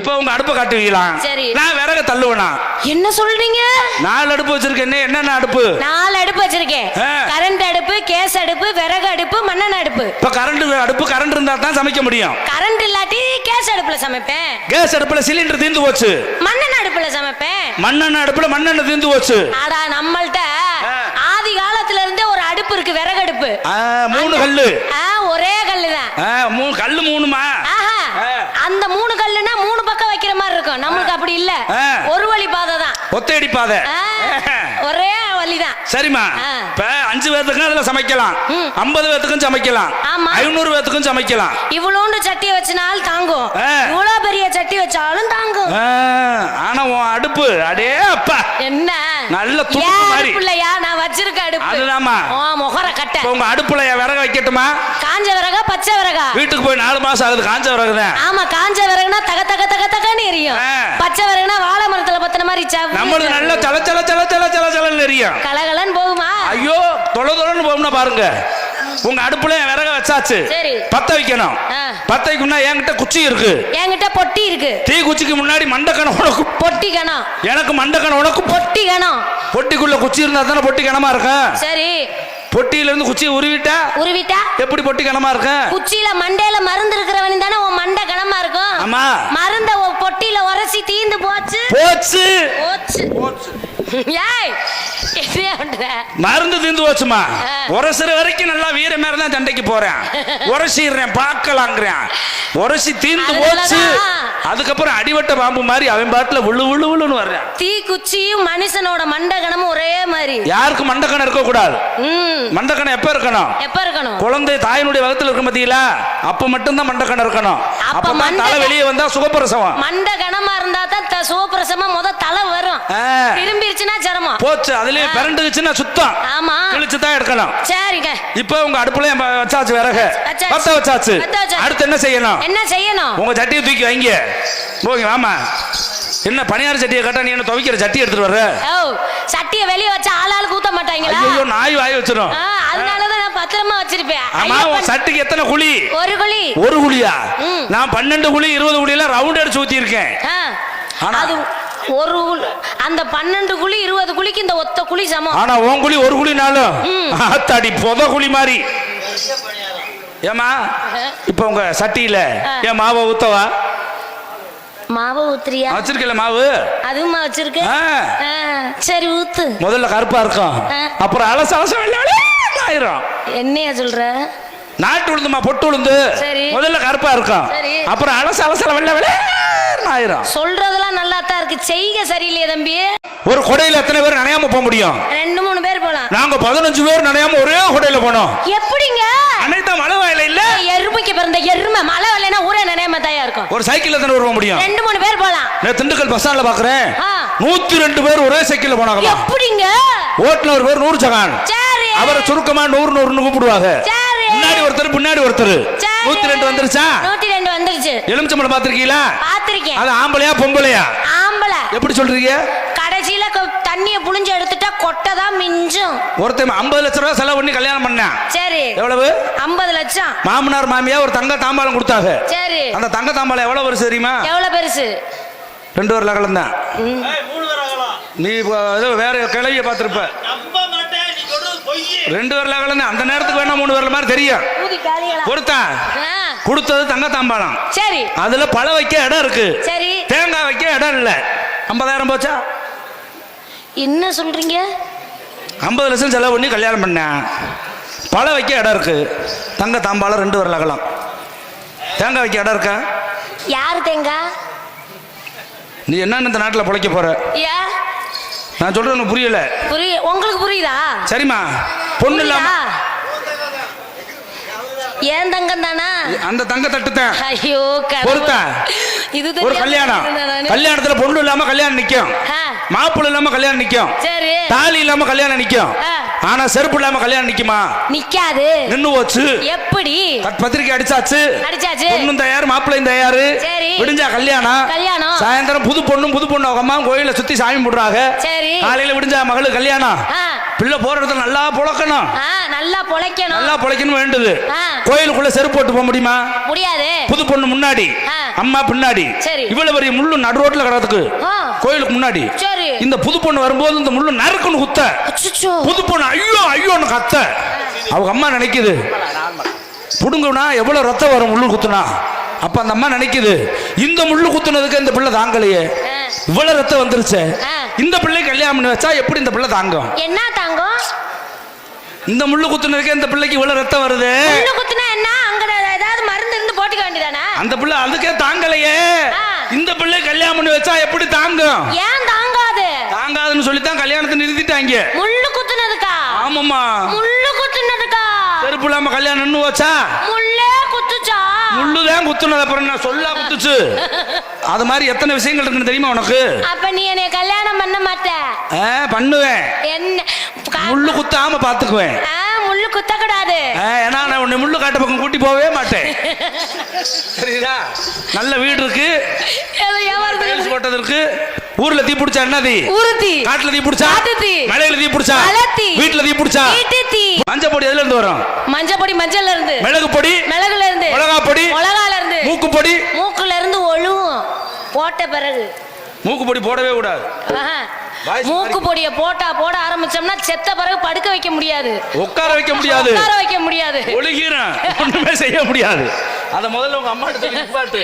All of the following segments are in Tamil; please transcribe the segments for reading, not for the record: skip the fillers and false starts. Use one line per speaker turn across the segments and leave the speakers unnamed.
இப்ப உங்க அடுப்பை காட்டுவீங்களாம்.
சரி.
நான் விறகு தள்ளுவேனா?
என்ன சொல்றீங்க?
4 அடுப்பு வச்சிருக்கேன். என்னென்ன அடுப்பு?
4 அடுப்பு வச்சிருக்கேன். கரண்ட் அடுப்பு, கேஸ் அடுப்பு, விறகு அடுப்பு, மண்ணெண்ண அடுப்பு.
இப்ப கரண்ட் இருந்தா தான் சமைக்க முடியும்.
கரண்ட் இல்லாட்டி கேஸ் அடுப்புல சமைப்பேன்.
கேஸ் அடுப்புல சிலிண்டர் தீர்ந்து போச்சு.
மண்ணெண்ண அடுப்புல சமைப்பேன்.
மண்ணெண்ண அடுப்புல மண்ணெண்ண தீர்ந்து போச்சு.
ஆடா நம்மள்ட்ட ஆதி காலத்துல இருந்தே ஒரு அடுப்பு இருக்கு, விறகு அடுப்பு.
3 கல்லு.
ஒரே கல்லுதான்.
3 கல்லு 3மா?
அந்த 3 கல்லுனா 3 பக்கம் வைக்கிற மாதிரி இருக்கும். நம்மளுக்கு அப்படி இல்ல, ஒரு வழி பாதை தான்.
ஒத்தையடி பாதை,
ஒரே வழிதான்.
சரிமா? இப்ப 5 பேத்துக்கும் அதுல சமைக்கலாம், 50 பேத்துக்கும் சமைக்கலாம், 500 பேத்துக்கும் சமைக்கலாம்.
இவ்வளோண்டு சட்டி வச்சனாலும் தாங்கும், இவ்வளவு பெரிய சட்டி வச்சாலும் தாங்கும்.
ஆனா உன் அடுப்பு அடே அப்பா
என்ன
நல்ல துடுப்பு மாதிரி
இல்லையா? நான் வச்சிருக்க அடுப்பு
அதுதாம்மா.
முகர கட்ட.
உங்க அடுப்புல விறகு வைக்கட்டுமா?
காஞ்ச விறகா பச்சை விறகா?
வீட்டுக்கு போய் 4 மாசம் ஆகுது. காஞ்ச விறகு தான்.
ஆமா, காஞ்ச விறகுனா தக தக தக தகன்னு எரியும். பச்சை விறகுனா வாழை மரத்துல பத்தின மாதிரி
நம்மளுக்கு நல்ல சல சல சல சல சல சலன்னு எரியும்.
கலகலன்னு போகுமா?
ஐயோ தொலை தொலைன்னு போகும்னா பாருங்க. உங்க அடுப்புல விறக வச்சாச்சு, பத்த வைக்கணும். பத்த வைக்கணும்னா என்கிட்ட குச்சி இருக்கு, என்கிட்ட
பொட்டி இருக்கு.
தீ குச்சிக்கு முன்னாடி மண்டக்கணம் உனக்கு
பொட்டி கணம்,
எனக்கு மண்டக்கணம் உனக்கு பொட்டி
கணம்.
பொட்டிக்குள்ள குச்சி இருந்தா தானே பொட்டி கணமா இருக்கும்.
சரி,
பொட்டியில இருந்து குச்சியை உருவிட்டா எப்படி பொட்டி கணமா இருக்கும்?
குச்சியில மண்டையில மருந்து இருக்கிறவன் தானே உன் மண்டை கணமா இருக்கும்.
ஆமா,
மருந்த பொட்டியில உரசி தீந்து போச்சு போச்சு போச்சு போச்சு. ஏய்
மருந்து தீந்து போச்சுமா. உரசுற வரைக்கும் நல்லா வீரமே தான் சண்டைக்கு போறேன், உரசிடுறேன் பார்க்கலாங்கிறேன். உரசி தீந்து போச்சு, அதுக்கப்புறம் அடிவட்ட பாம்பு மாதிரி அவன் பாட்டுல விழு விழு விழுன்னு வர்றேன்.
தீ குச்சியும் மனுஷனோட மண்டகணமும் ஒரே மாதிரி.
யாருக்கு மண்டகணம் இருக்க கூடாது. மண்டகணம் எப்ப இருக்கணும்? குழந்தை தாயினுடைய வகத்துல இருக்க பாத்தீங்களா, அப்ப மட்டும்தான் மண்டகணம் இருக்கணும். அப்ப தலை வெளியே வந்தா சுகப்பிரசவம்.
மண்டகணமா இருந்தா தான் சுகப்பிரசவமா முத தலை வரும். திரும்பிருச்சுன்னா ஜரமா போச்சு.
அதுலயே பிறண்டுச்சுன்னா சுத்தம். ஆமா, கிழிச்சு தான் எடுக்கணும். சரிங்க. இப்ப உங்க அடுப்புல வச்சாச்சு விறகு, பத்த வச்சாச்சு. அடுத்து என்ன செய்யணும்? உங்க சட்டியை தூக்கி வைங்க. போங்க வாமா. என்ன பணியார சட்டியை கட்ட, நீ என்ன துவைக்கிற சட்டி எடுத்துட்டு வர்ற? சட்டியை வெளியே வச்சா ஆளாளுக்கு ஊத்த மாட்டாங்களா? ஐயோ, நாய் வாய் வச்சிரும். அதனாலதான் நான் பத்திரமா வச்சிருப்பேன். ஆமா, உன் சட்டிக்கு எத்தனை குழி? ஒரு குழியா? நான் 12 குழி 20 குழி எல்லாம் ரவுண்ட் அடிச்சு ஊத்தி இருக்கேன்.
அது ஒரு அந்த 12 குழி 20 குழிக்கு இந்த ஒத்த குழி சமம்.
ஆனா உன் குழி ஒரு குழினாலும் ஆத்தாடி பொத குழி மாதிரி. ஏமா இப்ப உங்க சட்டியில ஏன் மாவை ஊத்தவா?
மாவு ஊத்துறியா?
வச்சிருக்கல மாவு,
அதுவும் வச்சிருக்க. சரி ஊத்து. முதல்ல
கருப்பா இருக்கும், அப்புறம் அலச அலச ஆயிரும்.
என்னையா சொல்ற?
நாட்டு உளுந்துமா, பொட்டு உளுந்து. முதல்ல கருப்பா இருக்கும், அப்புறம் அலச அலசல வெள்ள வெள்ள ஆயிரும்.
சொல்றதெல்லாம் நல்லா தான் இருக்கு, செய்க சரியில்லையே தம்பி.
ஒரு கொடையில எத்தனை பேர் நனையாம போக முடியும்?
2-3 பேர் போலாம்.
நாங்க 15 பேர் நனையாம ஒரே கொடையில போனோம்.
எப்படிங்க?
அனைத்து மழை வயல இல்ல,
எருமைக்கு பிறந்த எருமை மழை வயலனா ஊரே நனையாம தயாரா இருக்கும்.
ஒரு சைக்கிள்ல தான போக முடியும்.
2-3 பேர் போலாம்.
நான் திண்டுக்கல் பஸ் ஸ்டாண்ட்ல பாக்குறேன், 102 பேர் ஒரே சைக்கிள்ல போனாங்க.
எப்படிங்க?
ஓட்டுநர் பேர் நூறு ஜகான். சரி, அவரை சுருக்கமா 100 கூப்பிடுவாங்க. முன்னாடி ஒருத்தர் பின்னாடி ஒருத்தர். 102 வந்துருச்சா? 102 வந்துருச்சு. எலுமிச்சம்பழம் பாத்திருக்கீங்களா? பாத்திருக்கேன். அது ஆம்பளையா பொம்பளையா? ஆம்பளை. எப்படி சொல்றீங்க? கடைசியில தண்ணிய புளிஞ்சு எடுத்துட்டா கொட்டை தான் மிஞ்சும். ஒருத்தன் 50 லட்சம் ரூபாய் செலவு பண்ணி கல்யாணம் பண்ணான். சரி, எவ்வளவு? 50 லட்சம். மாமனார் மாமியா ஒரு தங்க தாம்பாளம் கொடுத்தாங்க. சரி, அந்த தங்க தாம்பாளம் எவ்வளவு பெருசு தெரியுமா? எவ்வளவு பெருசு? 2 பேர் அகலம் தான். 3 பேர் அகலம். நீ வேற கிளவிய பாத்திருப்ப. 2 பேர் அகலம். அந்த நேரத்துக்கு வேணா 3 பேர்ல மாதிரி தெரியும். ஒருத்தன் கொடுத்தது தங்க தாம்பாளம். சரி, அதுல பழ வைக்க இடம் இருக்கு. சரி, தேங்காய் வைக்க இடம் இல்ல. 50,000 போச்சா? என்ன சொல்றீங்க? 50 லட்சம் செலவு பண்ணி கல்யாணம் பண்ண, பழ வைக்க இடம் இருக்கு, தங்க தாம்பாளம் 2 பேர் அகலம், தேங்காய் வைக்க இடம் இருக்கா? யாரு தேங்காய்? நீ என்ன இந்த நாட்டில் பிழைக்க போற? நான் சொல்றது புரியல. உங்களுக்கு புரியுதா? சரிம்மா, பொண்ணு இல்லாம ஏன் தங்கம் தானா? அந்த தங்க தட்டு தான். ஐயோ பொறுத்த இது ஒரு கல்யாணம், கல்யாணத்துல பொண்ணு இல்லாம கல்யாணம் நிக்கும், மாப்பிள்ளை இல்லாம கல்யாணம் நிக்கும், தாலி இல்லாம கல்யாணம் நிக்கும். ஆனா செருப்பு இல்லாம கல்யாணம் நிக்குமா? நிக்காது. நின்னு போச்சு. எப்படி? பத்திரிக்கை அடிச்சாச்சு, பொண்ணும் தயார் மாப்பிள்ளையும் தயாரு. விடிஞ்சா கல்யாணம். சாயந்தரம் புது பொண்ணு அவங்க அம்மா கோயில சுத்தி சாமி போடுறாங்க. காலையில விடிஞ்சா மகளுக்கு கல்யாணம், பிள்ளை போற இடத்துல நல்லா பொழக்கணும்,
நல்லா பொழைக்கணும்,
நல்லா பொழைக்கணும் வேண்டுது. கோயிலுக்குள்ள செருப்பு போட்டு போக முடியுமா?
முடியாது.
புது பொண்ணு முன்னாடி, அம்மா பின்னாடி, இவ்வளவு பெரிய முள்ளு நடு ரோட்ல கிடக்கு கோயிலுக்கு முன்னாடி. இந்த புது பொண்ணு வரும்போது இந்த முள்ளு நறுக்குன்னு குத்த, புது பொண்ணு ஐயோ ஐயோன்னு கத்த. அவங்க அம்மா நினைக்குது புடுங்குனா எவ்வளவு ரத்தம் வரும் முள்ளு குத்துனா. அப்ப அந்த அம்மா நினைக்குது இந்த முள்ளு குத்துனதுக்கு இந்த பிள்ளை தாங்கலையே, இவ்வளவு ரத்தம் வந்துருச்சு, இந்த பிள்ளை கல்யாணம் பண்ணி வச்சா எப்படி இந்த பிள்ளை தாங்கும்?
என்ன தாங்கும்?
இந்த முள்ளு குத்துனதுக்கு இந்த பிள்ளைக்கு இவ்வளவு ரத்தம் வருது,
முள்ளு குத்துனா என்ன? அங்க ஏதாவது மருந்து இருந்து போட்டுக்க வேண்டியதானே? அந்த
பிள்ளை அதுக்கே தாங்கலையே, இந்த பிள்ளை கல்யாணம் பண்ணி வச்சா எப்படி தாங்கும்?
ஏன் தாங்காது?
தாங்காதுன்னு சொல்லித்தான் கல்யாணத்தை நிறுத்திட்டாங்க.
முள்ளு குத்துனதுக்கா? ஆமாமா, முள்ளு குத்துனதுக்கா. செருப்பு இல்லாம கல்யாணம் நின்னு வச்சா முள்ளே குத்துச்சா? முள்ளுதான் குத்துனது, அப்புறம் நான் சொல்ல குத்துச்சு. அது மாதிரி எத்தனை விஷயங்கள் இருக்குன்னு தெரியுமா உனக்கு? அப்ப நீ என்னை கல்யாணம் பண்ண மாட்ட? பண்ணுவேன். என்ன முள்ளு குத்தாம பாத்துக்குவேன். முள்ளு குத்த கூடாது, ஏன்னா நான் உன்னை முள்ளு காட்ட பக்கம் கூட்டி போகவே மாட்டேன். சரிதா? நல்ல வீடு இருக்கு, போட்டது இருக்கு. ஊர்ல தீ பிடிச்சா என்ன தீ? ஊருத்தி. காட்டுல தீ பிடிச்சா தீ, மலையில தீ பிடிச்சா தீ, வீட்டுல தீ பிடிச்சா தீ. மஞ்சள் பொடி எதுல இருந்து வரும்? மஞ்சள் பொடி மஞ்சள்ல இருந்து, மிளகு பொடி மிளகுல இருந்து, மிளகா பொடி மிளகால இருந்து, மூக்கு பொடி மூக்குல இருந்து ஒழுவும். போட்ட பிறகு மூக்கு பொடி போடவே கூடாது. மூக்கு பொடிய போட ஆரம்பிச்சோம்னா செத்த பிறகு படுக்க வைக்க முடியாது, உட்கார வைக்க முடியாது, உட்கார வைக்க முடியாது, ஒழுகிறேன் ஒண்ணுமே செய்ய முடியாது. அத முதல்ல உங்க அம்மா எடுத்து நிப்பாட்டு.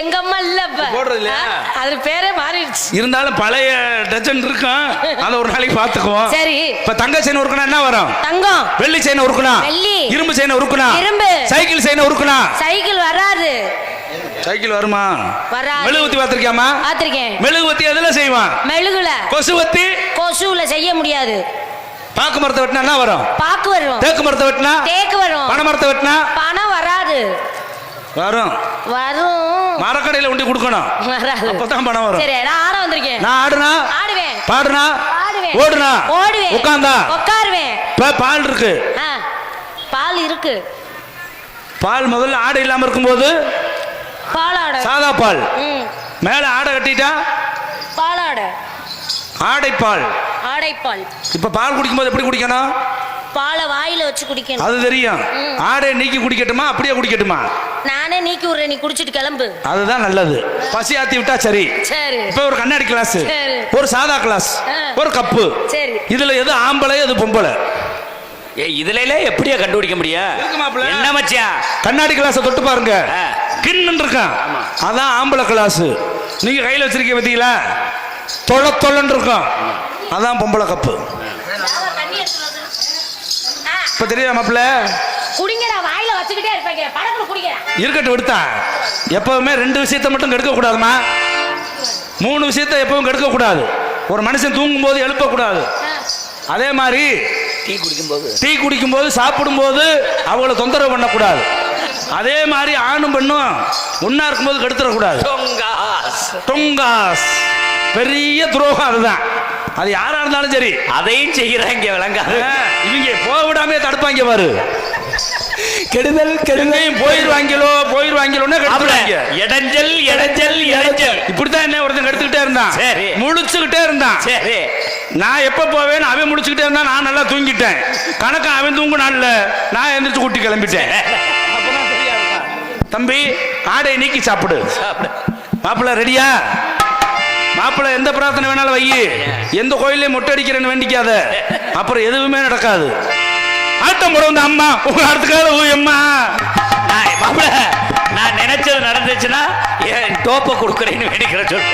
எங்க அம்மா இல்ல இப்ப போடுறது இல்ல, அது பேரே மாறிடுச்சு. இருந்தாலும் பழைய டஜன் இருக்கும், அத ஒரு நாளைக்கு பாத்துக்குவோம். சரி. இப்ப தங்க செயின் உருக்குனா என்ன வரும்? தங்கம். வெள்ளி செயின் உருக்குனா வெள்ளி, இரும்பு செயின் உருக்குனா இரும்பு, சைக்கிள் செயின் உருக்குனா சைக்கிள் வராது. சைக்கிள் வருமா? வராது. மெழுகுவத்தி பாத்திருக்கியாமா? பாத்திருக்கேன். மெழுகுவத்தி எதுல செய்வான்? மெழுகுல. கொசுவத்தி கொசுல செய்ய முடியாது. பாக்கு மரத்தை வெட்டினா என்ன வரும்? பாக்கு வரும். தேக்கு மரத்தை வெட்டினா தேக்கு வரும். பனை மரத்தை வெட்டினா பணம் வராது. வரும் வரும். மரக்கடையில உண்டி கொடுக்கணும், வராது. அப்பதான் பணம் வரும். சரி, நான் ஆட வந்திருக்கேன். நான் ஆடுனா ஆடுவேன், பாடுனா பாடுவேன், ஓடுனா ஓடுவேன், உட்கார்ந்தா உட்காருவேன். பால் இருக்கு, பால் இருக்கு. பால் முதல்ல ஆடை இல்லாம இருக்கும்போது பாலாடை, சாதா பால். மேல ஆடை கட்டிட்டா பாலாடை, ஆடைப்பால். ஆடைப்பால். இப்ப பால் குடிக்கும் போது எப்படி குடிக்கணும்? பாலை வாயில வச்சு குடிக்கணும். அது தெரியும். ஆடை நீக்கி குடிக்கட்டுமா அப்படியே குடிக்கட்டுமா? நானே நீக்கி விடுறேன், நீ குடிச்சிட்டு கிளம்பு. அதுதான் நல்லது. பசி ஆத்தி விட்டா சரி. சரி. இப்ப ஒரு கண்ணாடி கிளாஸ், ஒரு சாதா கிளாஸ், ஒரு கப்பு. சரி. இதுல எது ஆம்பளை எது பொம்பளை? இதுல எப்படியா கண்டுபிடிக்க முடியும்? என்ன மச்சியா, கண்ணாடி கிளாஸ் தொட்டு பாருங்க, கிண்ணு இருக்கான், அதான் ஆம்பளை கிளாஸ். நீங்க கையில வச்சிருக்க பாத்தீங்களா, தொள்ளன்னு இருக்கும், அதான் பொம்பளை கப்பு. இப்ப தெரியுதா மாப்பிள்ள? குடிங்கடா, வாயில வச்சுக்கிட்டே இருப்பாங்க, படத்துல குடிங்க. இருக்கட்டும் விடுத்தா. எப்பவுமே 2 விஷயத்தை மட்டும் கெடுக்க கூடாதுமா, 3 விஷயத்தை எப்பவும் கெடுக்க கூடாது. ஒரு மனுஷன் தூங்கும் போது எழுப்ப கூடாது. அதே மாதிரி டீ குடிக்கும் போது சாப்பிடும் போது அவங்கள தொந்தரவு பண்ணக்கூடாது. அதே மாதிரி ஆணும் பெண்ணும் ஒன்னா இருக்கும்போது கெடுத்துடக்கூடாது. தொங்காஸ் பெரிய துரோகம். அதுதான், அது யாரா இருந்தாலும் சரி அதையும் செய்யறாங்க. விளங்காது, இவங்க போக விடாம தடுப்பாங்க பாரு. கெடுதல் கெடுதல் போயிருவாங்களோன்னு இடைஞ்சல் இடைஞ்சல் இடைஞ்சல். இப்படித்தான் என்ன ஒருத்தன் கெடுத்துக்கிட்டே இருந்தான், முழிச்சுக்கிட்டே இருந்தான். சரி, நான் எப்ப போவேன் அவன் முடிச்சுக்கிட்டே இருந்தா, நான் நல்லா தூங்கிட்டேன். கணக்கு அவன் தூங்குனான்ல, நான் எந்திரிச்சு கூட்டி கிளம்பிட்டேன். தம்பி ஆடை நீக்கி சாப்பிடு. மாப்பிள்ள ரெடியா? மாப்பிள்ள எந்த பிரார்த்தனை வேணாலும் வை, எந்த கோயிலையும் மொட்டை அடிக்கிறேன்னு வேண்டிக்காத, அப்புறம் எதுவுமே நடக்காது. ஆட்டம் போட வந்த அம்மா உங்க அடுத்துக்காக அம்மா. மாப்பிள்ள நான் நினைச்சது நடந்துச்சுன்னா என் டோப்பை கொடுக்குறேன்னு வேண்டிக்கிற சொல்லு.